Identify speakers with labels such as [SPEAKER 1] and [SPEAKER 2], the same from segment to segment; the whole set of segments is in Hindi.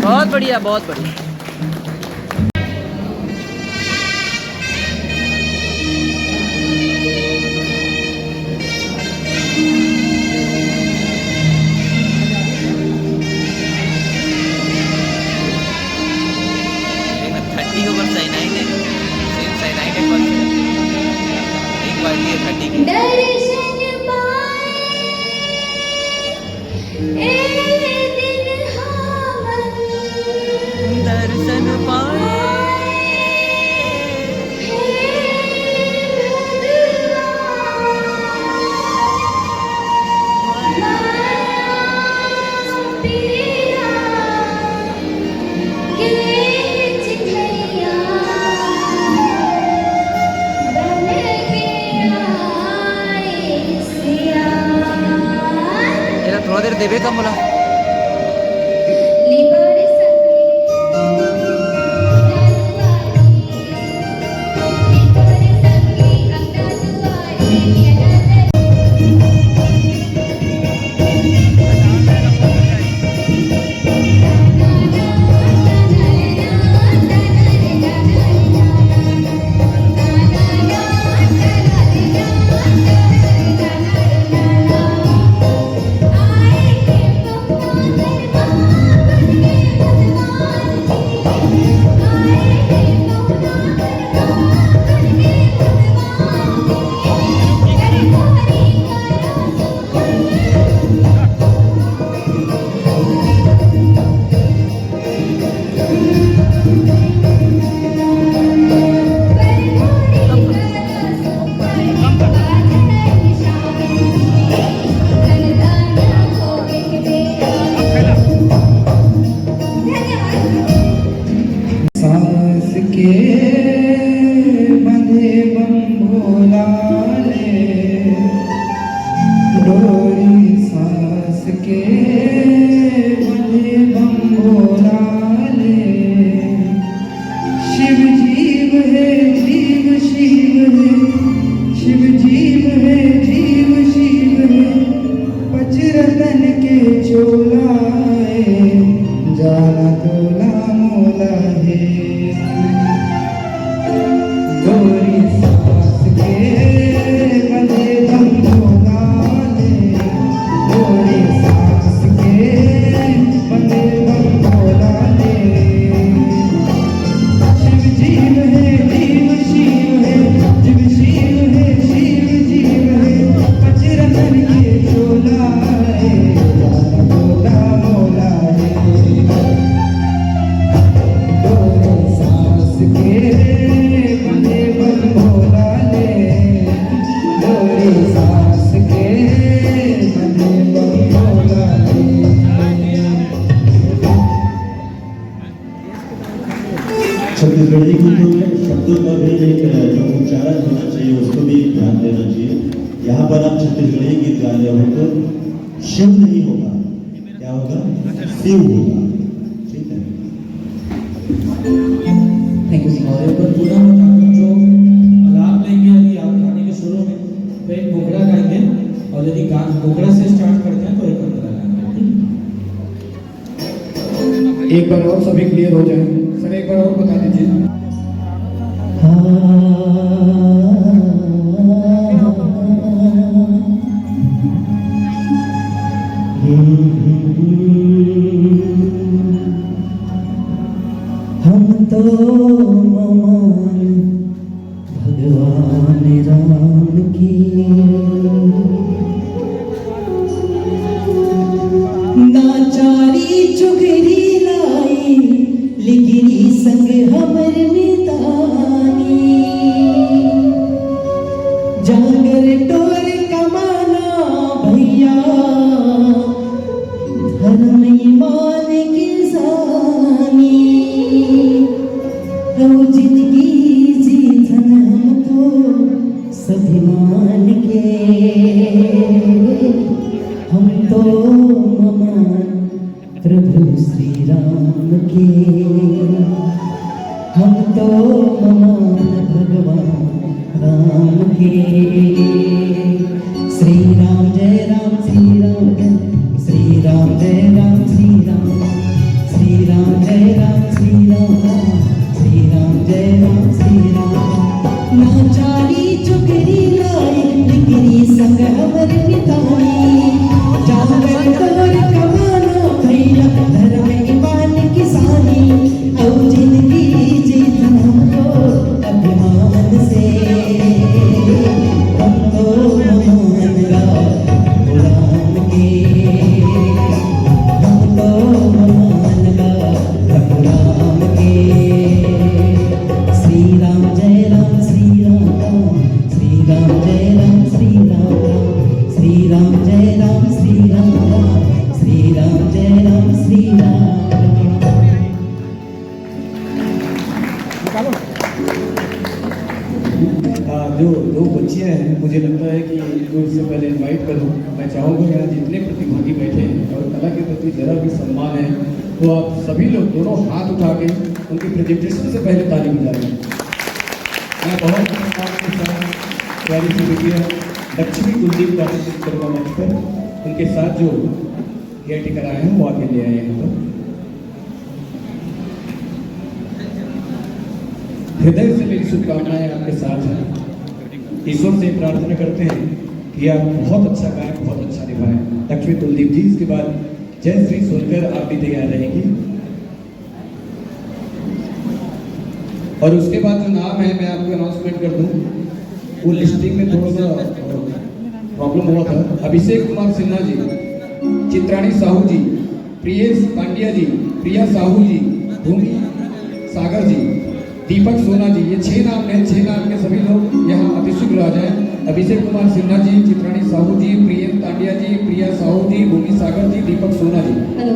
[SPEAKER 1] बहुत बढ़िया, बहुत बढ़िया। दर्शन पाए थोड़ा देर देवे का बोला।
[SPEAKER 2] छत्तीसगढ़ी की तो शब्दों का भी एक जो उच्चारण होना चाहिए उसको भी ध्यान देना चाहिए। यहाँ पर आप छत्तीसगढ़ी गीत गा रहे हो तो शिव नहीं होगा, क्या होगा? शिव होगा। ठीक है,
[SPEAKER 3] थैंक यू सर। और एक बार पूरा बता दूं, जो आलाप लेंगे यदि आप गाने के शुरू में तो एक घोगड़ा गाएंगे, और यदि गाना घोगड़ा से स्टार्ट करते हैं तो एक अंतरा गाएंगे। एक बार और सभी क्लियर हो जाए सर, एक बार और बता दीजिए।
[SPEAKER 4] तो ममान भगवान राम की नाचारी चुगरी लाई लिगिरी संग हमर मितानी जागर टोर कमाना भैया धर्म ईमान की जानी रो जिंदगी जीतन हमको स्वाभिमान के हम तो ममान प्रभु श्री राम के हम तो ममान भगवान राम के श्री राम जय राम श्री राम श्री राम जय राम श्री राम श्री राम जय राम श्री राम श्री राम जय राम श्री राम नाचारी चुगरी लाई लिगिरी संग हमर मितानी जागर तोर कमाना भैया धर्म ईमान किसानी औ जिंदगी जीतन हमको अभिमान से हम तो ममान राम के हम तो ममान राम के श्री राम जय राम श्री राम श्री राम जय राम श्री राम श्री राम जय राम श्री राम श्री राम जय राम श्री राम
[SPEAKER 3] जो दो बच्चियां हैं मुझे लगता है कि इनको इससे पहले इनवाइट करूं। मैं चाहूँगा यहाँ जितने प्रतिभागी बैठे हैं और कला के प्रति जरा भी सम्मान है तो आप सभी लोग दोनों हाथ उठा के उनके प्रेजेंटेशन से पहले ताली बजाएं। मैं बहुत आपके साथ प्यारी सी बेटियाँ लक्ष्मी कुलदीप का करूँगा मंच पर, उनके साथ जो केयर टेकर आए हैं वो आके ले आए हैं। हृदय से मेरी शुभकामनाएं आपके साथ हैं। ईश्वर से प्रार्थना करते हैं कि आप बहुत अच्छा गाएं, बहुत अच्छा निभाएं। लक्ष्मी कुलदीप जी, इसके बाद जयश्री सुनकर आप भी तैयार रहेंगी और उसके बाद जो नाम है मैं आपको अनाउंसमेंट कर दूं। वो लिस्टिंग में थोड़ा सा प्रॉब्लम हुआ था। अभिषेक कुमार सिन्हा जी, चित्राणी साहू जी, प्रियेश पांड्या जी, प्रिया साहू जी, भूमि सागर जी, दीपक सोना जी, ये 6 नाम हैं। 6 नाम के सभी लोग यहाँ अतिशीघ्र आ जाएं। अभिषेक कुमार सिन्हा जी, चित्राणी साहू जी, प्रियम तांडिया जी, प्रिया साहू जी, भूमि सागर जी, दीपक सोना जी।
[SPEAKER 5] हेलो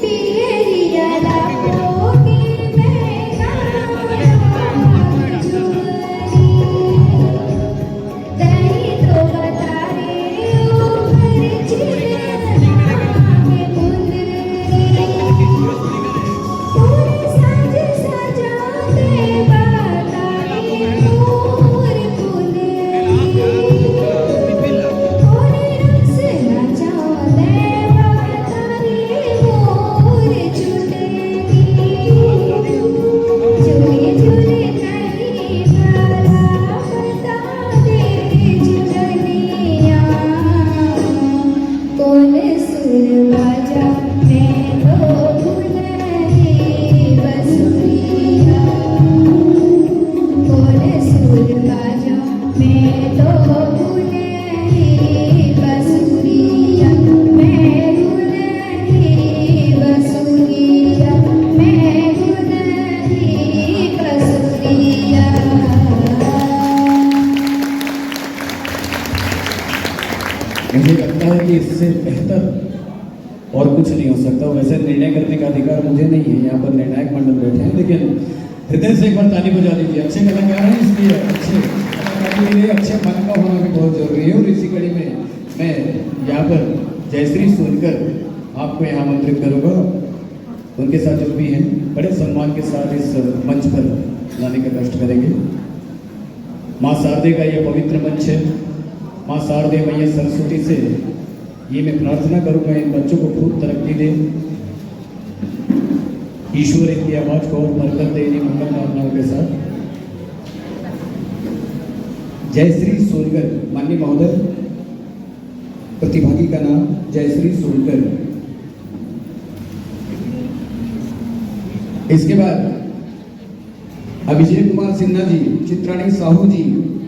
[SPEAKER 6] बिगड़ी जला के मैं
[SPEAKER 3] है कि इससे बेहतर और कुछ नहीं हो सकता। वैसे निर्णय करने का अधिकार मुझे नहीं है, यहाँ पर निर्णायक मंडल बैठे हैं, लेकिन हृदय से एक बार ताली बजा दीजिए। अच्छे कलाकार हैं, इसलिए अच्छे कलाकार के लिए अच्छे मन का होना भी बहुत जरूरी है। और इसी कड़ी में मैं यहाँ पर जयश्री सोनकर आपको यहाँ आमंत्रित करूँगा। उनके साथ जो भी हैं बड़े सम्मान के साथ इस मंच पर लाने का कष्ट करेंगे। माँ शारदे का ये पवित्र मंच है। माँ शारदे मैया सरस्वती से ये मैं प्रार्थना करूँगा, इन बच्चों को खूब तरक्की दे, ईश्वर इनकी आवाज को और बरकत दे। इन्हीं मंगल कामनाओं के साथ जयश्री सोनकर, माननीय महोदय, प्रतिभागी का नाम जयश्री सोनकर। इसके बाद अभिषेक कुमार सिन्हा जी, चित्राणी साहू जी,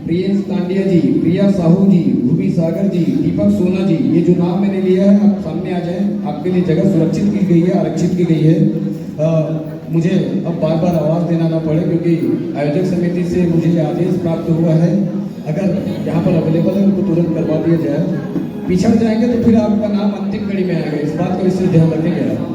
[SPEAKER 3] प्रियंश तांडिया जी, प्रिया साहू जी, भूमि सागर जी, दीपक सोना जी, ये जो नाम मैंने लिया है आप सामने आ जाएं। आपके लिए जगह सुरक्षित की गई है, आरक्षित की गई है। मुझे अब बार बार आवाज़ देना ना पड़े, क्योंकि आयोजक समिति से मुझे आदेश प्राप्त हुआ है, अगर यहाँ पर अवेलेबल है उनको तुरंत करवा दिया जाए। पिछड़ जाएंगे तो फिर आपका नाम अंतिम कड़ी में आएगा, इस बात को इससे ध्यान रखेंगे आप।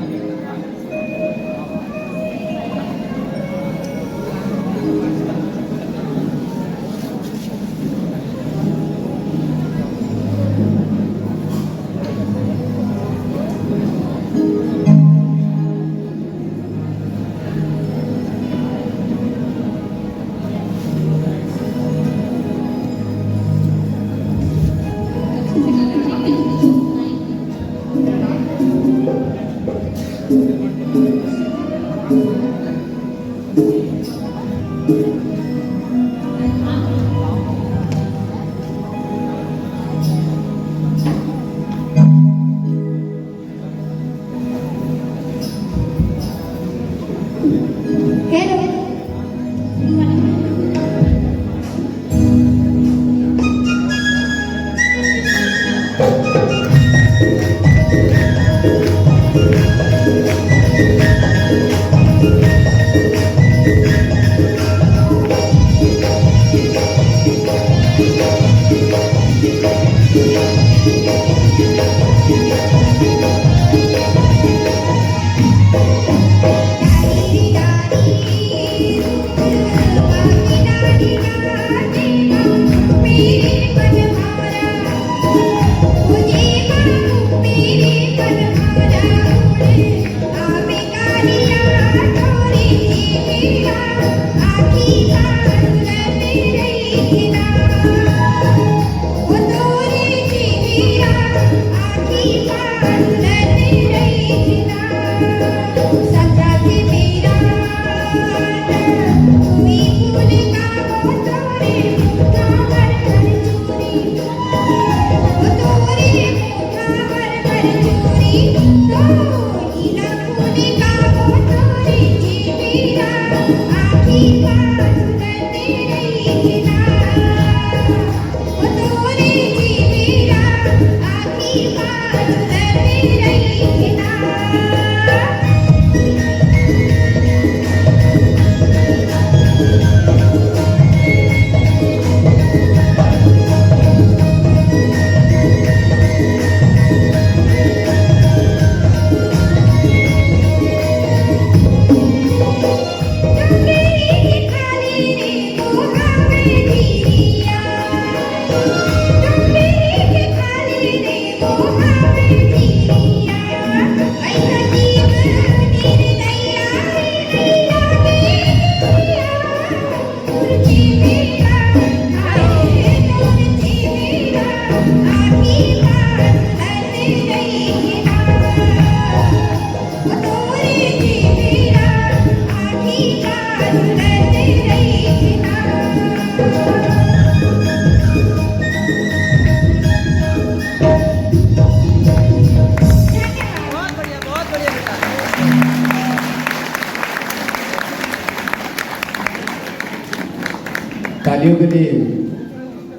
[SPEAKER 3] तालियों के लिए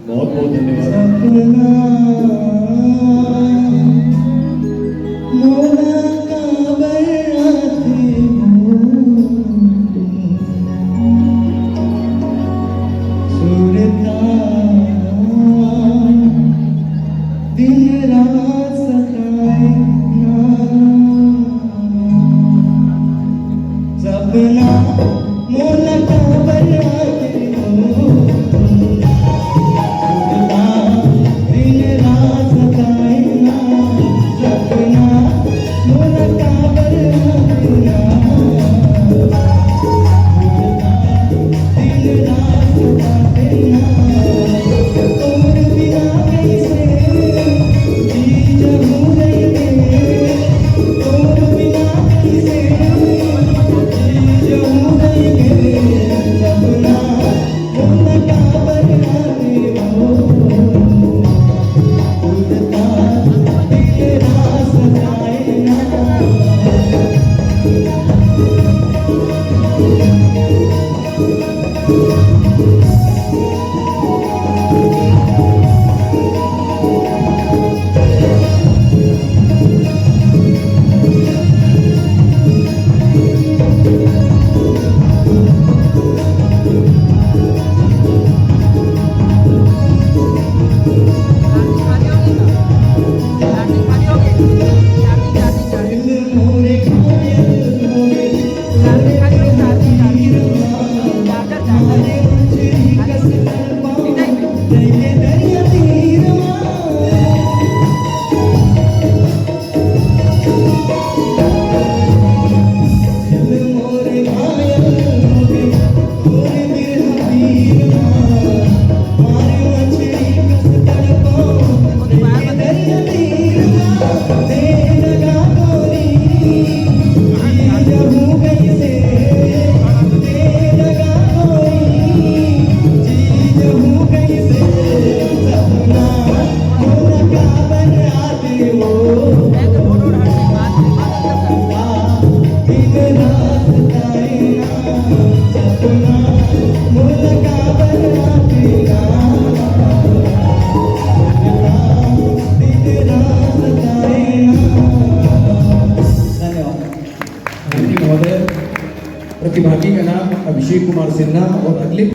[SPEAKER 3] बहुत बहुत धन्यवाद।
[SPEAKER 4] दिन रात
[SPEAKER 3] प्रतिभागी का नाम अभिषेक कुमार सिन्हा और अगले